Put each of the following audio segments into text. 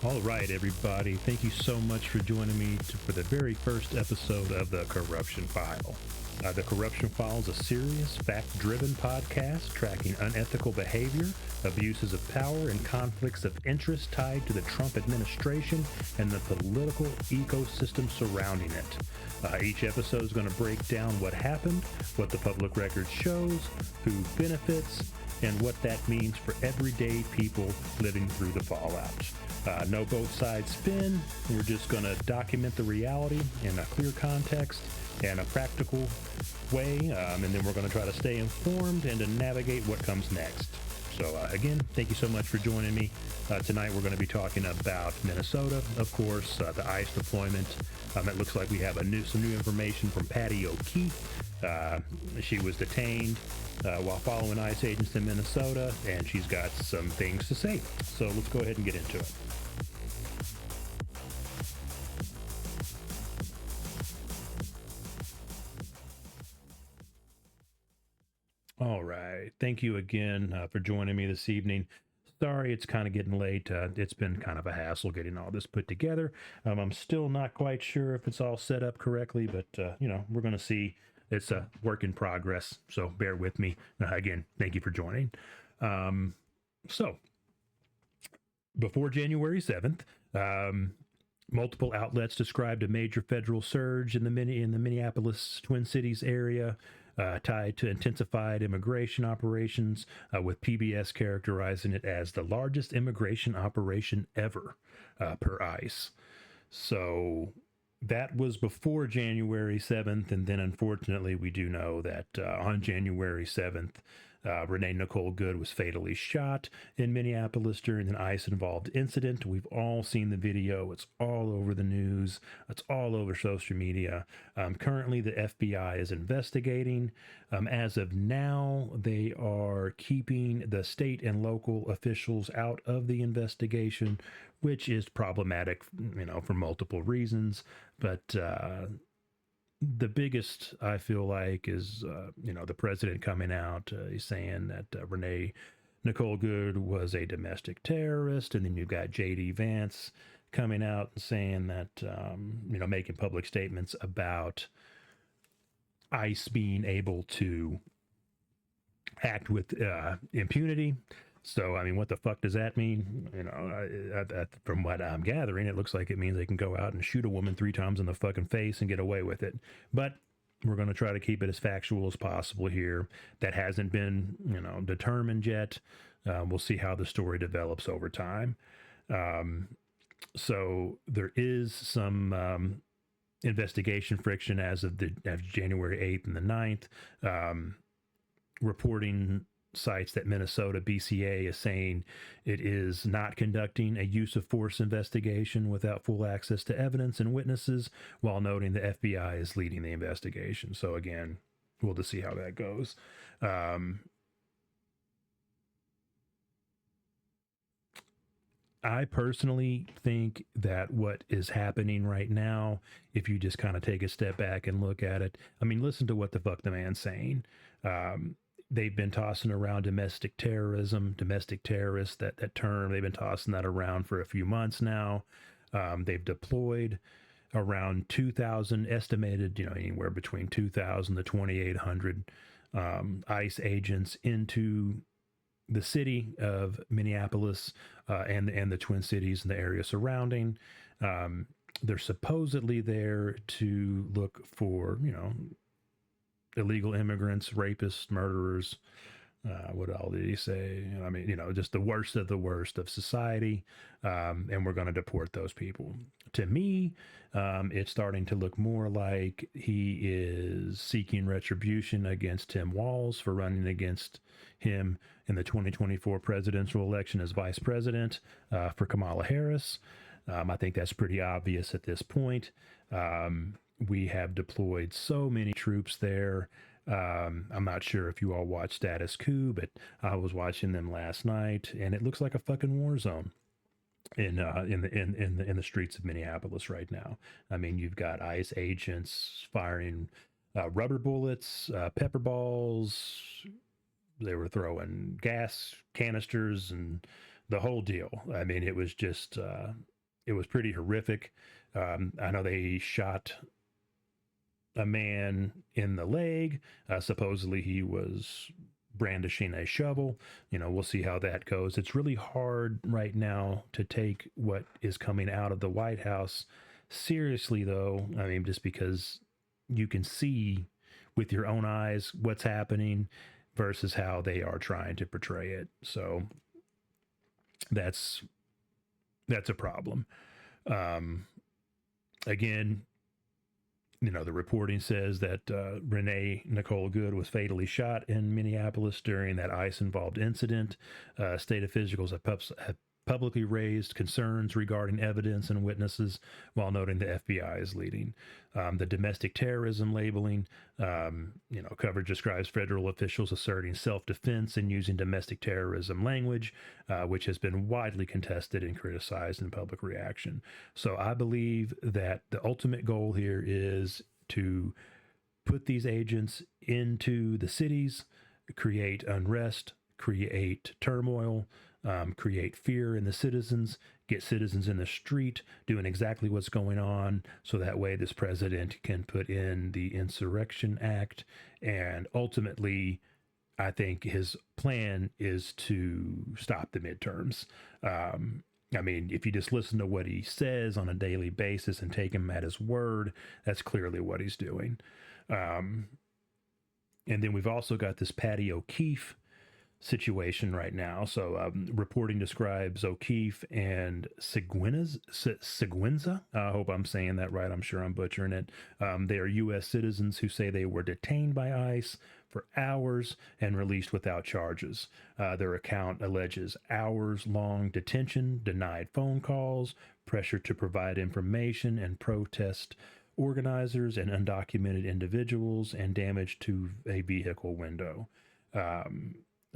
All right, everybody. Thank you so much for joining me for the very first episode of The Corruption File. The Corruption File is a serious, fact-driven podcast tracking unethical behavior, abuses of power, and conflicts of interest tied to the Trump administration and the political ecosystem surrounding it. Each episode is going to break down what happened, what the public record shows, who benefits, and what that means for everyday people living through the fallout. No both sides spin. We're just going to document the reality in a clear context and a practical way, and then we're going to try to stay informed and to navigate what comes next. So again, thank you so much for joining me. Tonight we're going to be talking about Minnesota, of course, the ICE deployment. It looks like we have some new information from Patty O'Keefe. She was detained while following ICE agents in Minnesota, and she's got some things to say. So let's go ahead and get into it. All right. Thank you again for joining me this evening. Sorry, it's kind of getting late. It's been kind of a hassle getting all this put together. I'm still not quite sure if it's all set up correctly, but, we're going to see. It's a work in progress, so bear with me. Again, thank you for joining. So, before January 7th, multiple outlets described a major federal surge in the Minneapolis Twin Cities area, tied to intensified immigration operations, with PBS characterizing it as the largest immigration operation ever, per ICE. So that was before January 7th, and then unfortunately we do know that on January 7th, Renee Nicole Good was fatally shot in Minneapolis during an ICE-involved incident. We've all seen the video. It's all over the news. It's all over social media. Currently, the FBI is investigating. As of now, they are keeping the state and local officials out of the investigation, which is problematic, for multiple reasons. But the biggest, I feel like, is, the president coming out, he's saying that Renee Nicole Good was a domestic terrorist. And then you've got J.D. Vance coming out and saying that, making public statements about ICE being able to act with impunity. So, what the fuck does that mean? From what I'm gathering, it looks like it means they can go out and shoot a woman 3 times in the fucking face and get away with it. But we're going to try to keep it as factual as possible here. That hasn't been, determined yet. We'll see how the story develops over time. So there is some investigation friction as of January 8th and the 9th. Reporting cites that Minnesota BCA is saying it is not conducting a use of force investigation without full access to evidence and witnesses, while noting the FBI is leading the investigation. So again, we'll just see how that goes. I personally think that what is happening right now, if you just kind of take a step back and look at it, listen to what the fuck the man's saying. They've been tossing around domestic terrorism, domestic terrorists, that term. They've been tossing that around for a few months now. They've deployed around 2,000, estimated, anywhere between 2,000 to 2,800 ICE agents into the city of Minneapolis and the Twin Cities and the area surrounding. They're supposedly there to look for, illegal immigrants, rapists, murderers. What all did he say? Just the worst of society. And we're going to deport those people. To me, it's starting to look more like he is seeking retribution against Tim Walz for running against him in the 2024 presidential election as vice president for Kamala Harris. I think that's pretty obvious at this point. We have deployed so many troops there. I'm not sure if you all watch Status Coup, but I was watching them last night, and it looks like a fucking war zone in the streets of Minneapolis right now. You've got ICE agents firing rubber bullets, pepper balls. They were throwing gas canisters and the whole deal. It was just it was pretty horrific. I know they shot a man in the leg. Supposedly he was brandishing a shovel. We'll see how that goes. It's really hard right now to take what is coming out of the White House seriously, though. I mean, just because you can see with your own eyes what's happening versus how they are trying to portray it. So that's a problem. Again, the reporting says that Renee Nicole Good was fatally shot in Minneapolis during that ICE-involved incident. State officials have publicly raised concerns regarding evidence and witnesses, while noting the FBI is leading. The domestic terrorism labeling, coverage describes federal officials asserting self-defense and using domestic terrorism language, which has been widely contested and criticized in public reaction. So I believe that the ultimate goal here is to put these agents into the cities, create unrest, create turmoil, create fear in the citizens, get citizens in the street doing exactly what's going on, so that way this president can put in the Insurrection Act. And ultimately, I think his plan is to stop the midterms. I mean, if you just listen to what he says on a daily basis and take him at his word, that's clearly what he's doing. And then we've also got this Patty O'Keefe situation right now. So reporting describes O'Keefe and Seguinza. I hope I'm saying that right. I'm sure I'm butchering it. They are U.S. citizens who say they were detained by ICE for hours and released without charges. Their account alleges hours-long detention, denied phone calls, pressure to provide information, and protest organizers and undocumented individuals, and damage to a vehicle window.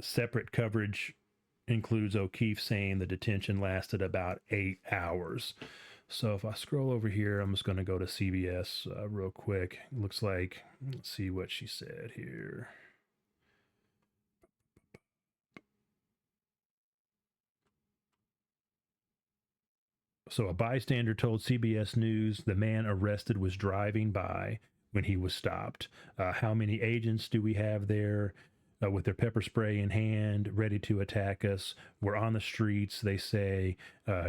Separate coverage includes O'Keefe saying the detention lasted about 8 hours. So if I scroll over here, I'm just going to go to CBS real quick. It looks like, let's see what she said here. So a bystander told CBS News the man arrested was driving by when he was stopped. How many agents do we have there? With their pepper spray in hand, ready to attack us? We're on the streets, they say.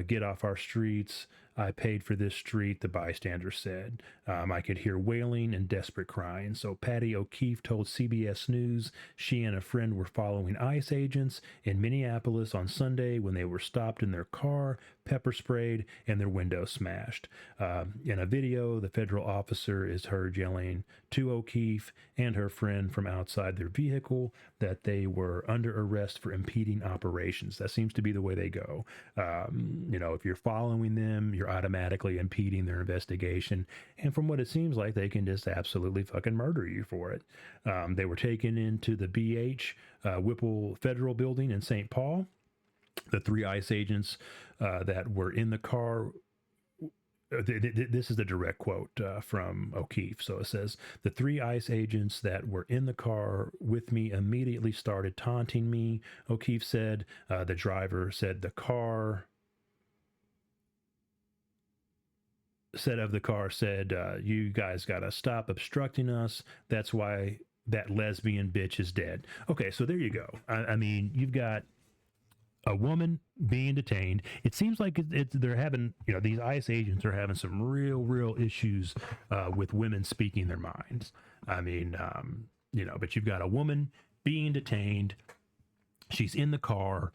Get off our streets. I paid for this street, the bystander said. I could hear wailing and desperate crying. So Patty O'Keefe told CBS News she and a friend were following ICE agents in Minneapolis on Sunday when they were stopped in their car, pepper sprayed, and their window smashed. In a video, the federal officer is heard yelling to O'Keefe and her friend from outside their vehicle that they were under arrest for impeding operations. That seems to be the way they go. If you're following them, you're automatically impeding their investigation. And from what it seems like, they can just absolutely fucking murder you for it. They were taken into the BH Whipple Federal Building in St. Paul. The 3 ICE agents that were in the car, this is the direct quote from O'Keefe. So it says, the 3 ICE agents that were in the car with me immediately started taunting me, O'Keefe said. The driver said the car said, you guys got to stop obstructing us. That's why that lesbian bitch is dead. Okay, so there you go. I mean, you've got a woman being detained. It seems like they're having, these ICE agents are having some real issues with women speaking their minds. I mean, but you've got a woman being detained. She's in the car.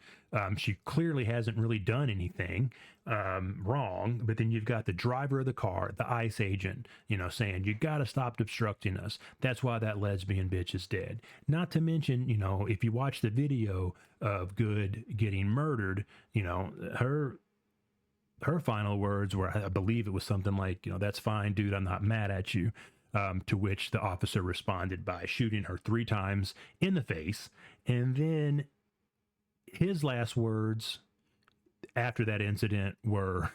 She clearly hasn't really done anything wrong. But then you've got the driver of the car, the ICE agent, saying, you got to stop obstructing us. That's why that lesbian bitch is dead. Not to mention, if you watch the video of Good getting murdered, her final words were, I believe it was something like, that's fine, dude, I'm not mad at you. To which the officer responded by shooting her 3 times in the face. And then his last words after that incident were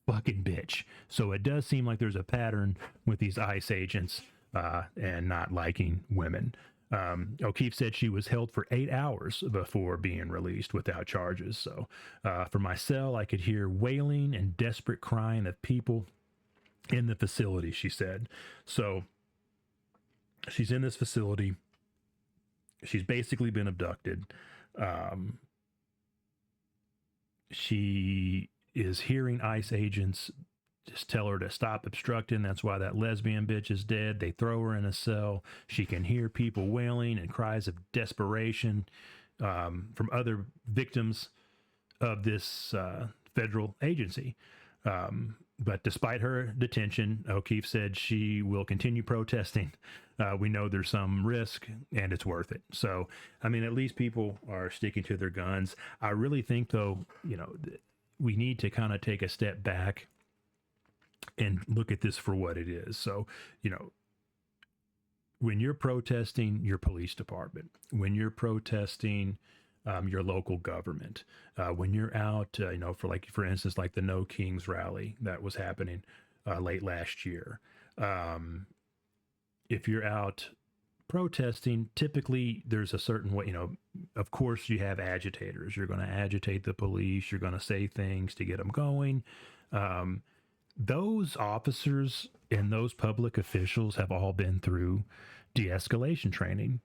fucking bitch. So it does seem like there's a pattern with these ICE agents and not liking women. O'Keefe said she was held for 8 hours before being released without charges. So from my cell, I could hear wailing and desperate crying of people in the facility, she said. So she's in this facility. She's basically been abducted. She is hearing ICE agents just tell her to stop obstructing. That's why that lesbian bitch is dead. They throw her in a cell. She can hear people wailing and cries of desperation from other victims of this federal agency. But despite her detention, O'Keefe said she will continue protesting. We know there's some risk and it's worth it. So, I mean, at least people are sticking to their guns. I really think, though, we need to kind of take a step back and look at this for what it is. So, when you're protesting your police department, when you're protesting your local government, when you're out, for instance, like the No Kings rally that was happening late last year. If you're out protesting, typically there's a certain way, of course you have agitators. You're going to agitate the police. You're going to say things to get them going. Those officers and those public officials have all been through de-escalation training.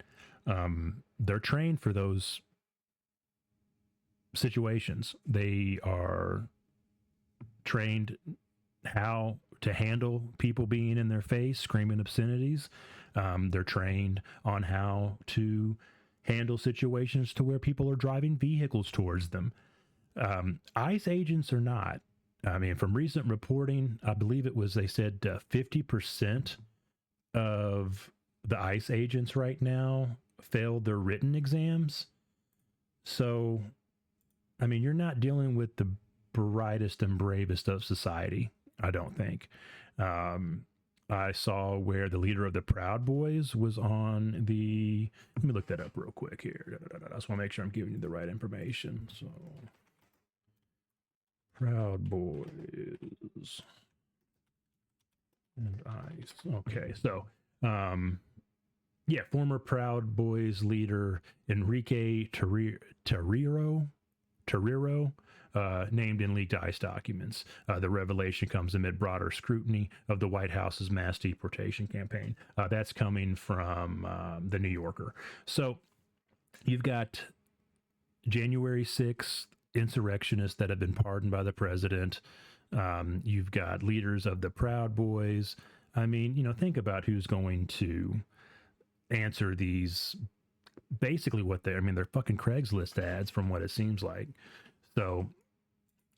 They're trained for those situations. They are trained how to handle people being in their face, screaming obscenities. They're trained on how to handle situations to where people are driving vehicles towards them. ICE agents are not. I mean, from recent reporting, I believe they said 50% of the ICE agents right now failed their written exams. So, I mean, you're not dealing with the brightest and bravest of society, I don't think. I saw where the leader of the Proud Boys was on the... Let me look that up real quick here. I just want to make sure I'm giving you the right information. So... Proud Boys and ICE. Okay, so former Proud Boys leader Enrique Tarrio named in leaked ICE documents. The revelation comes amid broader scrutiny of the White House's mass deportation campaign. That's coming from the New Yorker. So you've got January 6th insurrectionists that have been pardoned by the president. You've got leaders of the Proud Boys. I mean, think about who's going to answer these, basically they're fucking Craigslist ads from what it seems like. So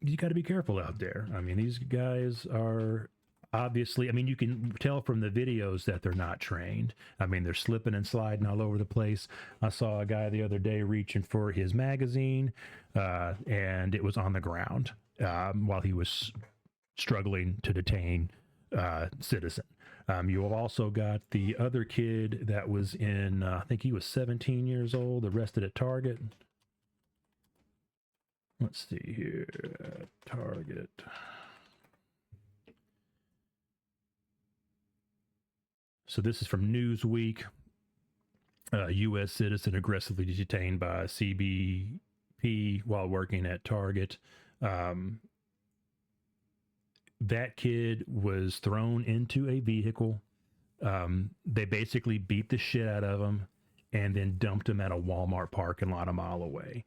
you got to be careful out there. I mean, these guys are obviously, you can tell from the videos that they're not trained. I mean, they're slipping and sliding all over the place. I saw a guy the other day reaching for his magazine, and it was on the ground while he was struggling to detain citizen. You have also got the other kid that was in, I think he was 17 years old, arrested at Target. Let's see here, Target. So this is from Newsweek. U.S. citizen aggressively detained by CBP while working at Target. That kid was thrown into a vehicle. They basically beat the shit out of him and then dumped him at a Walmart parking lot a mile away.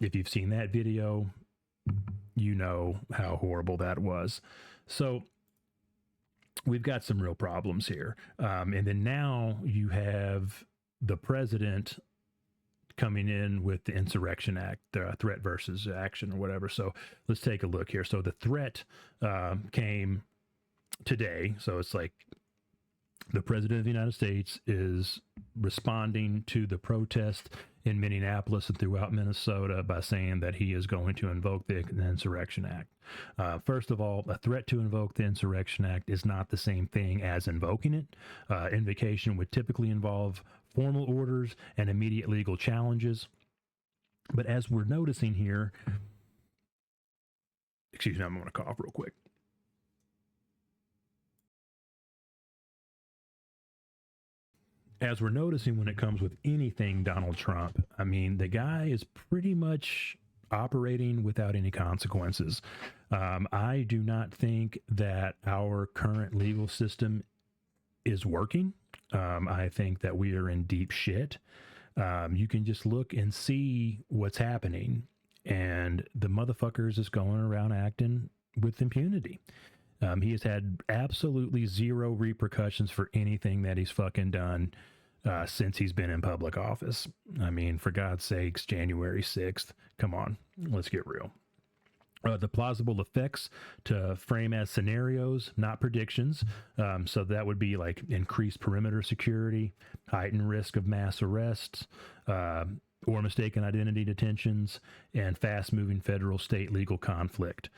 If you've seen that video, you know how horrible that was. So we've got some real problems here. And then now you have the president coming in with the Insurrection Act, threat versus action or whatever. So let's take a look here. So the threat came today. So it's like the president of the United States is responding to the protest in Minneapolis and throughout Minnesota by saying that he is going to invoke the Insurrection Act. First of all, a threat to invoke the Insurrection Act is not the same thing as invoking it. Invocation would typically involve formal orders and immediate legal challenges. But as we're noticing here, excuse me, I'm going to cough real quick. as we're noticing when it comes with anything Donald Trump, I mean, the guy is pretty much operating without any consequences. I do not think that our current legal system is working. I think that we are in deep shit. You can just look and see what's happening, and the motherfuckers is going around acting with impunity. He has had absolutely zero repercussions for anything that he's fucking done since he's been in public office. I mean, for God's sakes, January 6th, come on, let's get real. The plausible effects to frame as scenarios, not predictions. So that would be like increased perimeter security, heightened risk of mass arrests, or mistaken identity detentions, and fast moving federal state legal conflict.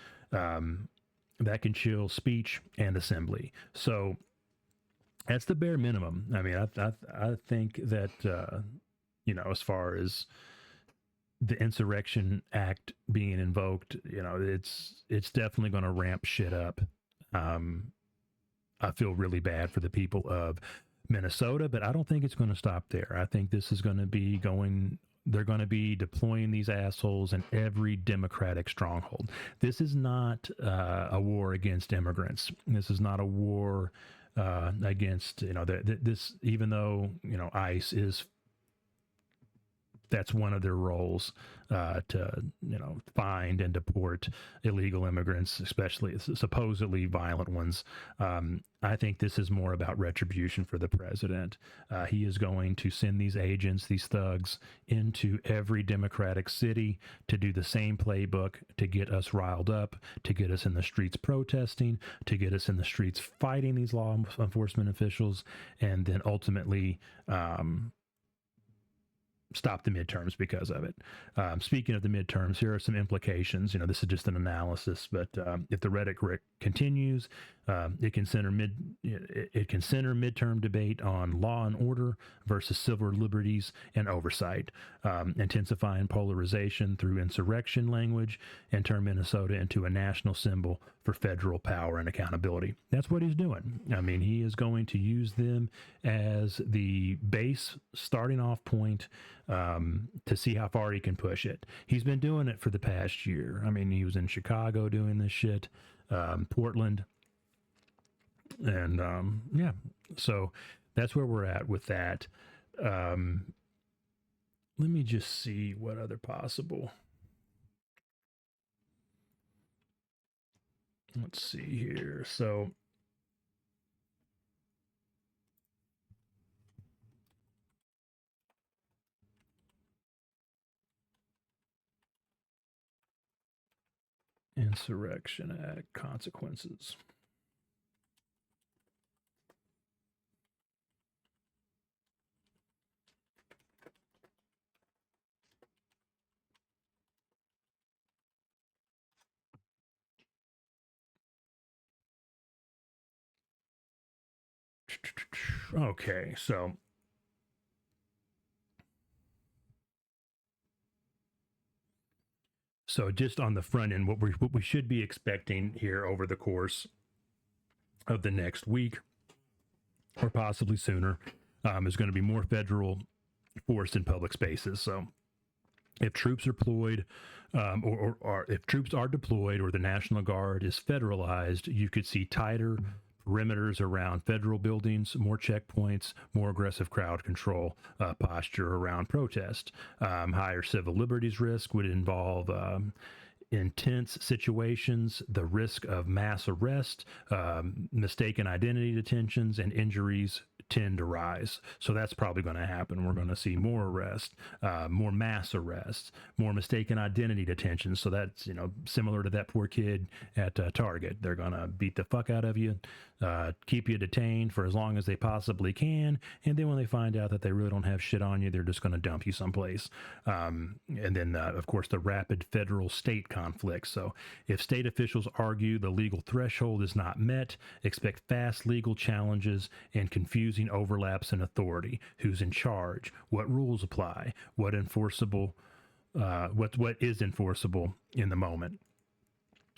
That can chill speech and assembly. So that's the bare minimum. I mean, I think that, as far as the Insurrection Act being invoked, it's definitely going to ramp shit up. I feel really bad for the people of Minnesota, but I don't think it's going to stop there. I think this is going to be they're going to be deploying these assholes in every Democratic stronghold. This is not a war against immigrants. This is not a war against, this, even though, ICE is, that's one of their roles, to find and deport illegal immigrants, especially supposedly violent ones. I think this is more about retribution for the president. He is going to send these agents, these thugs, into every Democratic city to do the same playbook, to get us riled up, to get us in the streets protesting, to get us in the streets fighting these law enforcement officials, and then ultimately stop the midterms because of it. Speaking of the midterms, here are some implications. This is just an analysis, but if the rhetoric continues, it can center midterm debate on law and order versus civil liberties and oversight, intensifying polarization through insurrection language, and turn Minnesota into a national symbol for federal power and accountability. That's what he's doing. I mean, he is going to use them as the base starting off point to see how far he can push it. He's been doing it for the past year. I mean, he was in Chicago doing this shit, Portland, and yeah. So that's where we're at with that. Let me just see what other possible. Let's see here. So Insurrection Act consequences. Okay, so just on the front end, what we should be expecting here over the course of the next week, or possibly sooner, is going to be more federal force in public spaces. So if troops are deployed, or if troops are deployed, or the National Guard is federalized, you could see tighter perimeters around federal buildings, more checkpoints, more aggressive crowd control posture around protest. Higher civil liberties risk would involve intense situations, the risk of mass arrest, mistaken identity detentions, and injuries tend to rise. So that's probably going to happen. We're going to see more arrests, more mass arrests, more mistaken identity detentions. So that's, similar to that poor kid at Target. They're going to beat the fuck out of you, keep you detained for as long as they possibly can. And then when they find out that they really don't have shit on you, they're just going to dump you someplace. And then, of course, the rapid federal state conflict. So if state officials argue the legal threshold is not met, expect fast legal challenges and confusing overlaps in authority. Who's in charge? What rules apply? What is enforceable in the moment?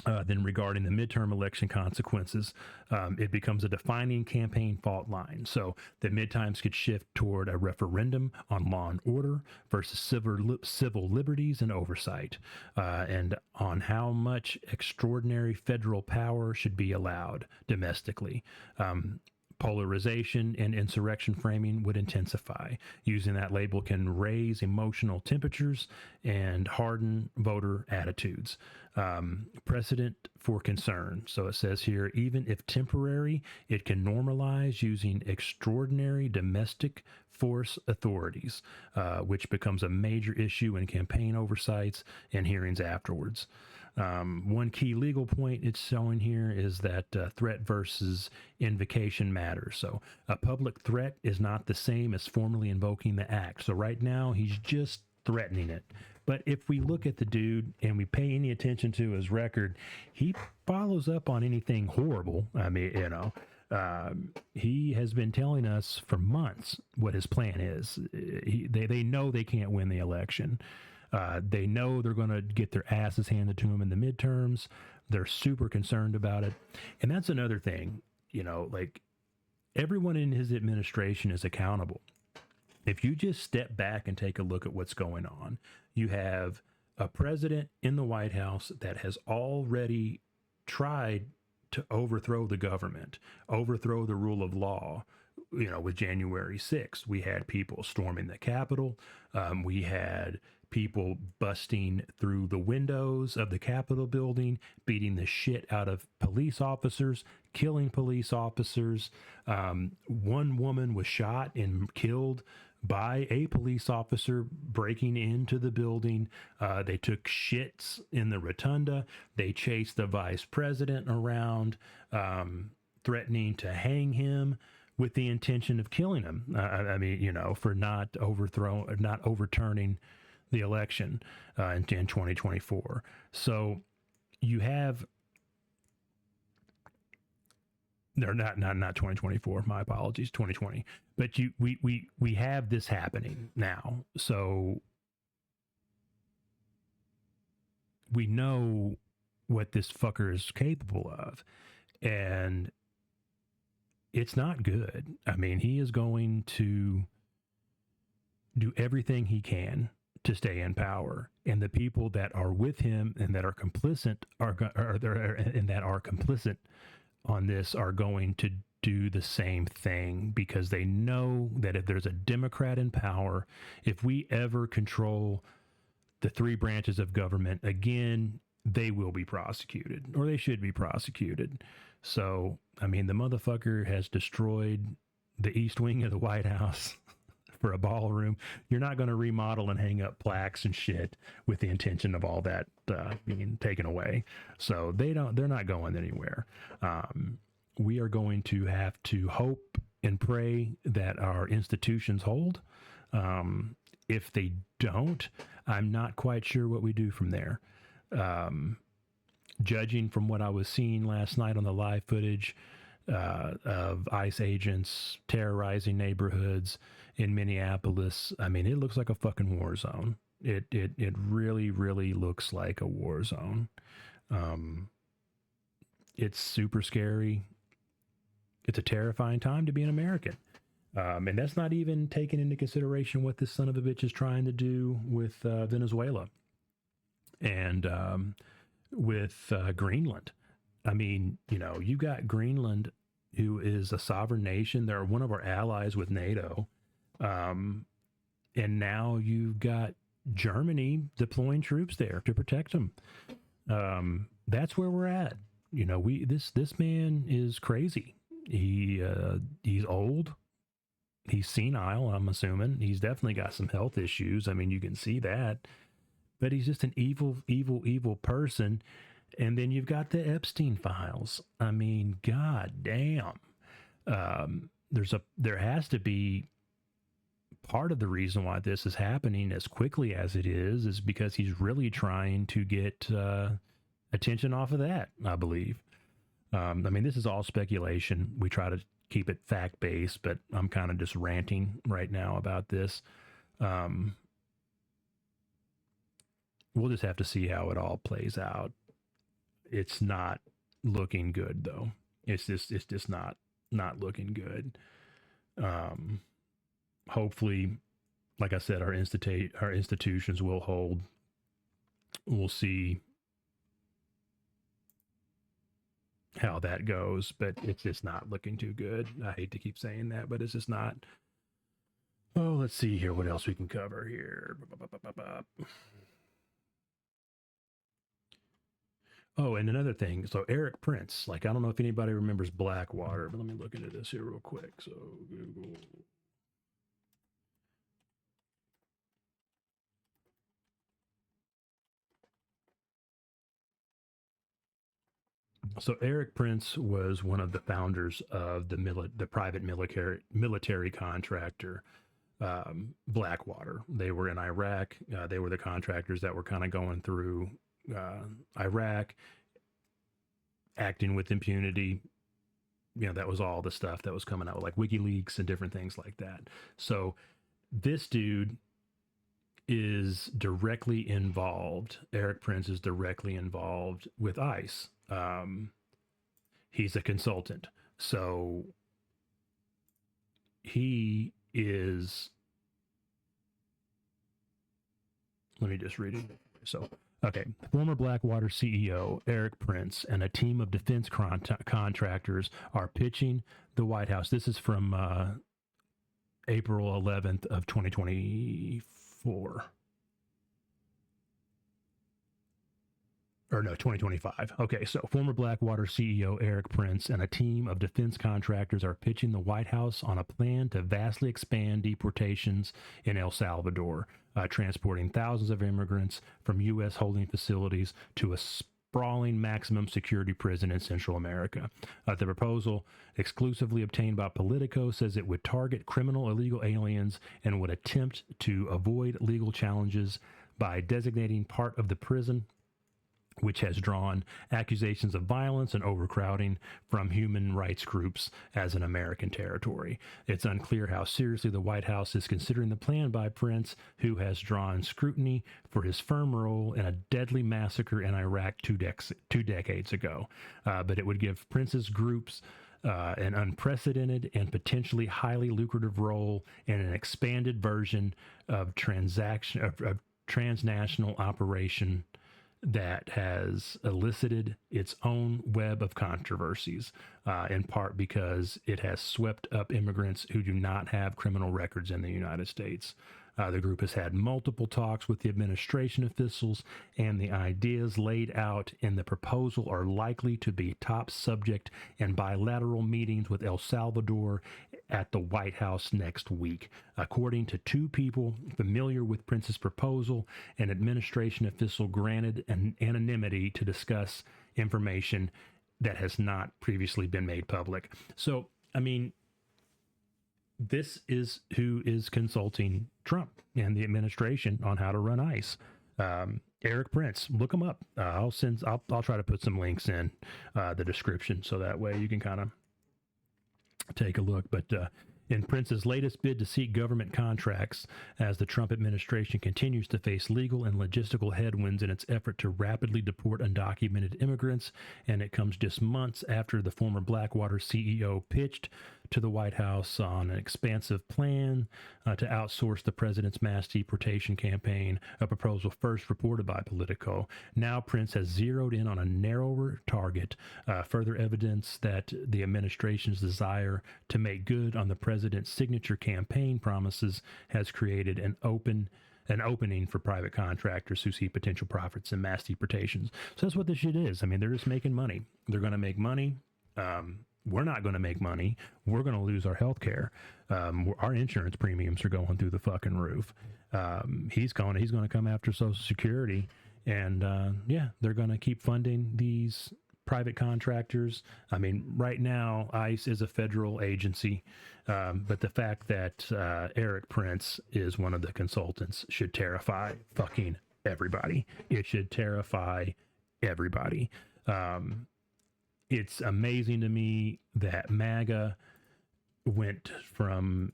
Then regarding the midterm election consequences, it becomes a defining campaign fault line. So the midterms could shift toward a referendum on law and order versus civil liberties and oversight, and on how much extraordinary federal power should be allowed domestically. Polarization and insurrection framing would intensify. Using that label can raise emotional temperatures and harden voter attitudes. Precedent for concern. So it says here, even if temporary, it can normalize using extraordinary domestic force authorities, which becomes a major issue in campaign oversights and hearings afterwards. One key legal point it's showing here is that threat versus invocation matters. So a public threat is not the same as formally invoking the act. So right now he's just threatening it. But if we look at the dude and we pay any attention to his record, he follows up on anything horrible. I mean, he has been telling us for months what his plan is. They know they can't win the election. They know they're going to get their asses handed to them in the midterms. They're super concerned about it. And that's another thing, like everyone in his administration is accountable. If you just step back and take a look at what's going on, you have a president in the White House that has already tried to overthrow the government, overthrow the rule of law. With January 6th, we had people storming the Capitol. We had people busting through the windows of the Capitol building, beating the shit out of police officers, killing police officers. One woman was shot and killed by a police officer breaking into the building. They took shits in the rotunda. They chased the vice president around, threatening to hang him with the intention of killing him. For not overturning the election in 2024. So you have, or not 2024. My apologies, 2020. But we have this happening now. So we know what this fucker is capable of, and it's not good. I mean, he is going to do everything he can to stay in power, and the people that are with him and that are complicit on this are going to do the same thing, because they know that if there's a Democrat in power, if we ever control the three branches of government again, they will be prosecuted, or they should be prosecuted. So, the motherfucker has destroyed the East Wing of the White House for a ballroom. You're not going to remodel and hang up plaques and shit with the intention of all that being taken away. So they're not going anywhere. We are going to have to hope and pray that our institutions hold. If they don't, I'm not quite sure what we do from there. Judging from what I was seeing last night on the live footage of ICE agents terrorizing neighborhoods in Minneapolis, it looks like a fucking war zone. It really, really looks like a war zone. It's super scary. It's a terrifying time to be an American. And that's not even taking into consideration what this son of a bitch is trying to do with Venezuela and with Greenland. You got Greenland, who is a sovereign nation. They're one of our allies with NATO. And now you've got Germany deploying troops there to protect them. That's where we're at. This man is crazy. He's old. He's senile, I'm assuming. He's definitely got some health issues. You can see that. But he's just an evil, evil, evil person. And then you've got the Epstein files. God damn. There has to be part of the reason why this is happening as quickly as it is because he's really trying to get attention off of that, I believe. This is all speculation. We try to keep it fact-based, but I'm kind of just ranting right now about this. We'll just have to see how it all plays out. It's not looking good though. It's just not looking good. Um, Hopefully, like I said, our institutions will hold. We'll see how that goes, but it's just not looking too good. I hate to keep saying that, but it's just not. Oh, let's see here. What else we can cover here? Oh, and another thing. So Eric Prince, like I don't know if anybody remembers Blackwater, but let me look into this here real quick. So Google. So Eric Prince was one of the founders of the private military contractor Blackwater. They were in Iraq. They were the contractors that were kind of going through Iraq, acting with impunity. That was all the stuff that was coming out, like WikiLeaks and different things like that. So this dude is directly involved. Eric Prince is directly involved with ICE. He's a consultant. So he is, let me just read it. So, okay. Former Blackwater CEO Eric Prince and a team of defense contractors are pitching the White House. This is from April 11th of 2024. Or no, 2025. Okay, so former Blackwater CEO Eric Prince and a team of defense contractors are pitching the White House on a plan to vastly expand deportations in El Salvador, transporting thousands of immigrants from U.S. holding facilities to a sprawling maximum security prison in Central America. The proposal, exclusively obtained by Politico, says it would target criminal illegal aliens and would attempt to avoid legal challenges by designating part of the prison, which has drawn accusations of violence and overcrowding from human rights groups, as an American territory. It's unclear how seriously the White House is considering the plan by Prince, who has drawn scrutiny for his firm role in a deadly massacre in Iraq two decades ago. But it would give Prince's groups an unprecedented and potentially highly lucrative role in an expanded version of transnational operation that has elicited its own web of controversies, in part because it has swept up immigrants who do not have criminal records in the United States. The group has had multiple talks with the administration officials, and the ideas laid out in the proposal are likely to be top subject in bilateral meetings with El Salvador at the White House next week. According to two people familiar with Prince's proposal, an administration official granted an anonymity to discuss information that has not previously been made public. So, I mean, this is who is consulting Trump and the administration on how to run ICE. Eric Prince, look him up. I'll try to put some links in the description so that way you can kind of take a look. But in Prince's latest bid to seek government contracts, as the Trump administration continues to face legal and logistical headwinds in its effort to rapidly deport undocumented immigrants, and it comes just months after the former Blackwater CEO pitched to the White House on an expansive plan to outsource the president's mass deportation campaign, a proposal first reported by Politico. Now Prince has zeroed in on a narrower target, further evidence that the administration's desire to make good on the president's signature campaign promises has created an opening for private contractors who see potential profits in mass deportations. So that's what this shit is. I mean, they're just making money. They're going to make money. We're not going to make money. We're going to lose our health care. Our insurance premiums are going through the fucking roof. He's going to come after Social Security. And they're going to keep funding these private contractors. I mean, right now, ICE is a federal agency. But the fact that Eric Prince is one of the consultants should terrify fucking everybody. It should terrify everybody. It's amazing to me that MAGA went from,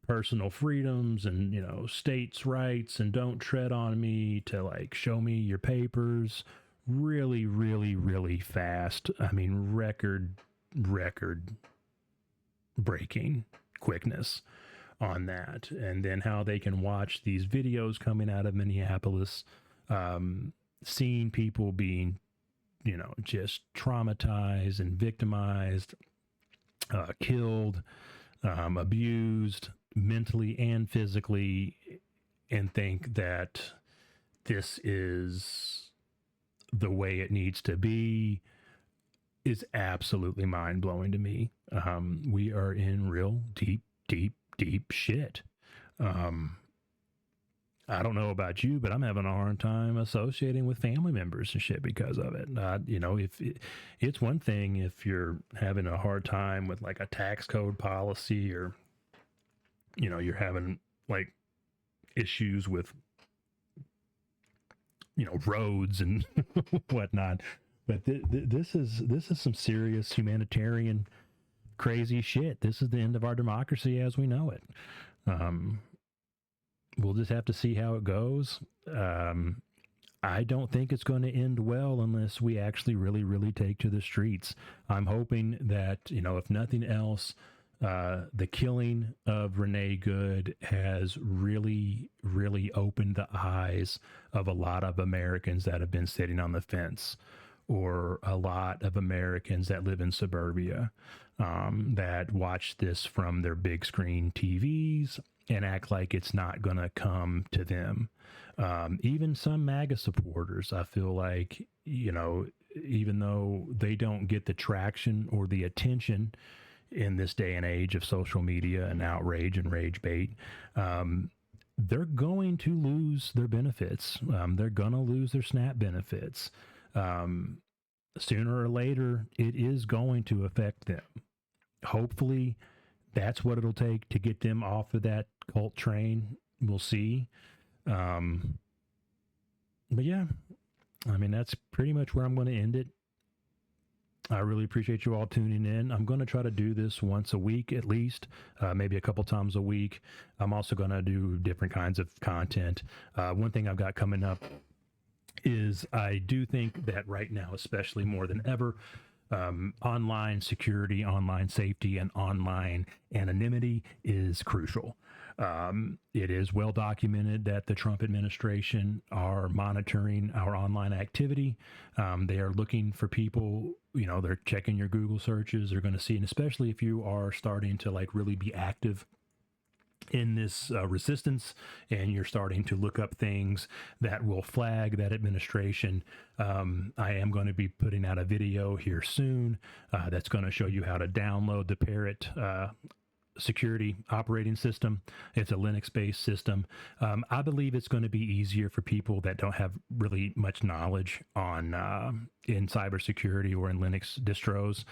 personal freedoms and, states' rights and don't tread on me to like, show me your papers, really, really, really fast. I mean, record breaking quickness on that. And then how they can watch these videos coming out of Minneapolis, seeing people being, just traumatized and victimized, killed, abused mentally and physically, and think that this is the way it needs to be is absolutely mind blowing to me. We are in real deep, deep, deep shit. I don't know about you, but I'm having a hard time associating with family members and shit because of it. It's one thing if you're having a hard time with like a tax code policy, or, you're having like issues with, roads and whatnot. But this is some serious humanitarian crazy shit. This is the end of our democracy as we know it. We'll just have to see how it goes. I don't think it's going to end well unless we actually really, really take to the streets. I'm hoping that, if nothing else, the killing of Renee Good has really, really opened the eyes of a lot of Americans that have been sitting on the fence, or a lot of Americans that live in suburbia, that watch this from their big screen TVs and act like it's not going to come to them. Even some MAGA supporters, I feel like, even though they don't get the traction or the attention in this day and age of social media and outrage and rage bait, they're going to lose their benefits. They're going to lose their SNAP benefits. Sooner or later, it is going to affect them. Hopefully, that's what it'll take to get them off of that cult train. We'll see. But yeah, I mean, that's pretty much where I'm going to end it. I really appreciate you all tuning in. I'm going to try to do this once a week at least, maybe a couple times a week. I'm also going to do different kinds of content. One thing I've got coming up is I do think that right now, especially more than ever, online security, online safety, and online anonymity is crucial. It is well documented that the Trump administration are monitoring our online activity. They are looking for people, they're checking your Google searches. They're going to see, and especially if you are starting to like really be active in this resistance, and you're starting to look up things that will flag that administration. I am going to be putting out a video here soon that's going to show you how to download the Parrot security operating system. It's a Linux-based system. I believe it's going to be easier for people that don't have really much knowledge on in cybersecurity or in Linux distros.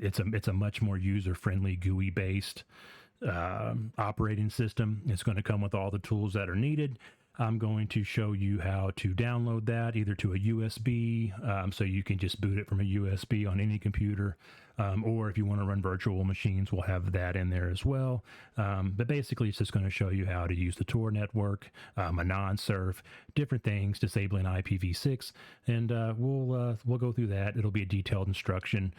It's a much more user-friendly GUI-based operating system. It's going to come with all the tools that are needed. I'm going to show you how to download that either to a USB, so you can just boot it from a USB on any computer, or if you want to run virtual machines, we'll have that in there as well. But basically, it's just going to show you how to use the Tor network, a non-surf, different things, disabling IPv6, and we'll go through that. It'll be a detailed instruction.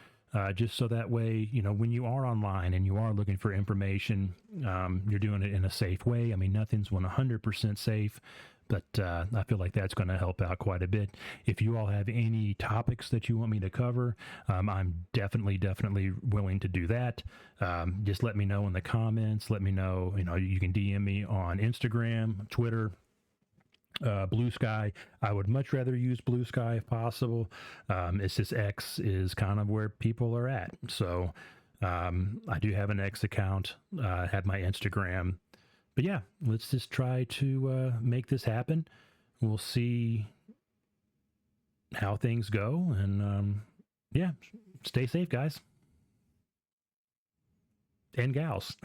Just so that way, when you are online and you are looking for information, you're doing it in a safe way. I mean, nothing's 100% safe, but I feel like that's going to help out quite a bit. If you all have any topics that you want me to cover, I'm definitely willing to do that. Just let me know in the comments. Let me know, you can DM me on Instagram, Twitter, Blue Sky. I would much rather use Blue Sky if possible. It's just X is kind of where people are at. So I do have an X account, had my Instagram. But yeah, let's just try to make this happen. We'll see how things go. And yeah, stay safe, guys. And gals.